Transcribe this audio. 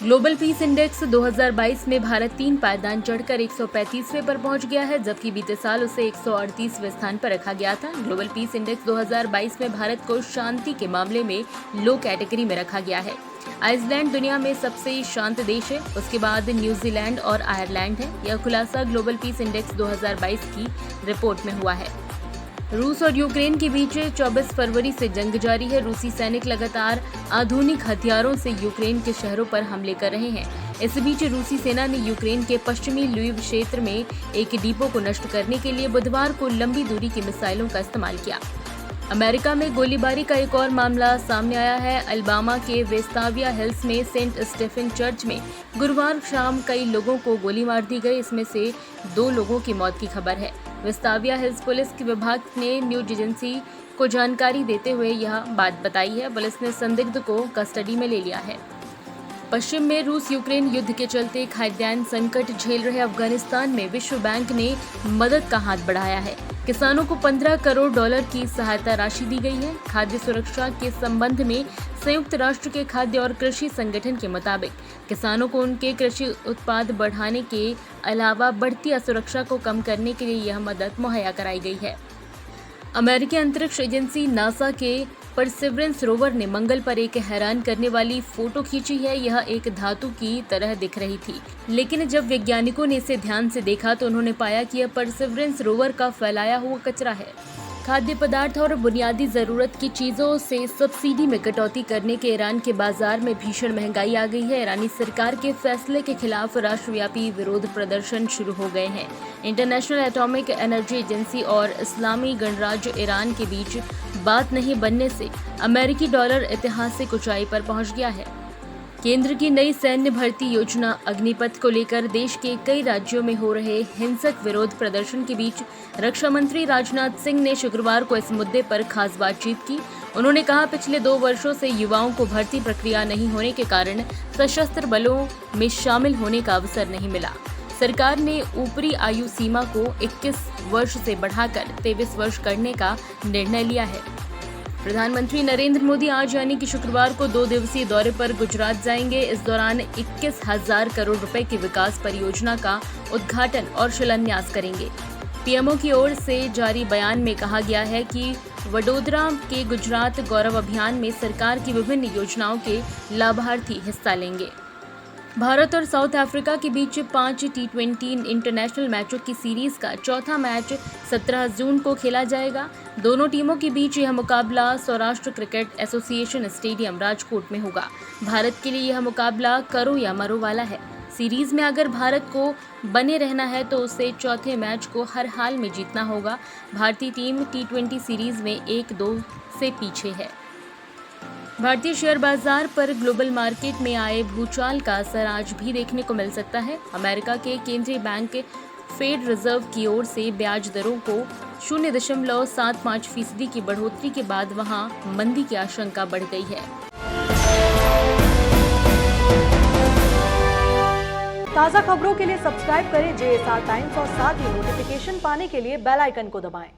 Global peace index 2022 में भारत 3 पायदान चढ़कर 135वें पर पहुंच गया है, जबकि बीते साल उसे 138वें स्थान पर रखा गया था। ग्लोबल पीस इंडेक्स 2022 में भारत को शांति के मामले में लो कैटेगरी में रखा गया है। आइसलैंड दुनिया में सबसे शांत देश है, उसके बाद न्यूजीलैंड और आयरलैंड है। यह खुलासा ग्लोबल पीस इंडेक्स 2022 की रिपोर्ट में हुआ है। रूस और यूक्रेन के बीच 24 फरवरी से जंग जारी है। रूसी सैनिक लगातार आधुनिक हथियारों से यूक्रेन के शहरों पर हमले कर रहे हैं। इस बीच रूसी सेना ने यूक्रेन के पश्चिमी ल्विव क्षेत्र में एक डिपो को नष्ट करने के लिए बुधवार को लंबी दूरी की मिसाइलों का इस्तेमाल किया। अमेरिका में गोलीबारी का एक और मामला सामने आया है। अल्बामा के वेस्टाविया हिल्स में सेंट स्टीफन चर्च में गुरुवार शाम कई लोगों को गोली मार दी गई। इसमें से 2 लोगों की मौत की खबर है। वेस्टाविया हिल्स पुलिस के विभाग ने न्यूज एजेंसी को जानकारी देते हुए यह बात बताई है। पुलिस ने संदिग्ध को कस्टडी में ले लिया है। पश्चिम में रूस यूक्रेन युद्ध के चलते खाद्यान्न संकट झेल रहे अफगानिस्तान में विश्व बैंक ने मदद का हाथ बढ़ाया है। किसानों को $15 करोड़ की सहायता राशि दी गई है। खाद्य सुरक्षा के संबंध में संयुक्त राष्ट्र के खाद्य और कृषि संगठन के मुताबिक किसानों को उनके कृषि उत्पाद बढ़ाने के अलावा बढ़ती असुरक्षा को कम करने के लिए यह मदद मुहैया कराई गई है। अमेरिकी अंतरिक्ष एजेंसी नासा के परसिवरेंस रोवर ने मंगल पर एक हैरान करने वाली फोटो खींची है। यह एक धातु की तरह दिख रही थी, लेकिन जब वैज्ञानिकों ने इसे ध्यान से देखा तो उन्होंने पाया कि यह परसिवरेंस रोवर का फैलाया हुआ कचरा है। खाद्य पदार्थ और बुनियादी जरूरत की चीजों से सब्सिडी में कटौती करने के ईरान के बाजार में भीषण महंगाई आ गई है। ईरानी सरकार के फैसले के खिलाफ राष्ट्रव्यापी विरोध प्रदर्शन शुरू हो गए हैं। इंटरनेशनल एटॉमिक एनर्जी एजेंसी और इस्लामी गणराज्य ईरान के बीच बात नहीं बनने से अमेरिकी डॉलर ऐतिहासिक ऊंचाई पर पहुंच गया है। केंद्र की नई सैन्य भर्ती योजना अग्निपथ को लेकर देश के कई राज्यों में हो रहे हिंसक विरोध प्रदर्शन के बीच रक्षा मंत्री राजनाथ सिंह ने शुक्रवार को इस मुद्दे पर खास बातचीत की। उन्होंने कहा, पिछले 2 वर्षों से युवाओं को भर्ती प्रक्रिया नहीं होने के कारण सशस्त्र बलों में शामिल होने का अवसर नहीं मिला। सरकार ने ऊपरी आयु सीमा को 21 वर्ष से बढ़ाकर 23 वर्ष करने का निर्णय लिया है। प्रधानमंत्री नरेंद्र मोदी आज यानी कि शुक्रवार को 2 दिवसीय दौरे पर गुजरात जाएंगे। इस दौरान 21,000 करोड़ रुपए की विकास परियोजना का उद्घाटन और शिलान्यास करेंगे। पीएमओ की ओर से जारी बयान में कहा गया है कि वडोदरा के गुजरात गौरव अभियान में सरकार की विभिन्न योजनाओं के लाभार्थी हिस्सा लेंगे। भारत और साउथ अफ्रीका के बीच 5 T20 इंटरनेशनल मैचों की सीरीज का चौथा मैच 17 जून को खेला जाएगा। दोनों टीमों के बीच यह मुकाबला Saurashtra cricket association stadium Rajkot में होगा। भारत के लिए यह मुकाबला करो या मरो वाला है। सीरीज में अगर भारत को बने रहना है तो उसे चौथे मैच को हर हाल में जीतना होगा। भारतीय टीम T20 सीरीज में 1-2 से पीछे है। भारतीय शेयर बाजार पर ग्लोबल मार्केट में आए भूचाल का असर आज भी देखने को मिल सकता है। अमेरिका के केंद्रीय बैंक फेड रिजर्व की ओर से ब्याज दरों को 0.75% की बढ़ोतरी के बाद वहां मंदी की आशंका बढ़ गई है। ताज़ा खबरों के लिए सब्सक्राइब करें JSR टाइम्स और साथ ही नोटिफिकेशन पाने के लिए बेल आइकन को दबाएं।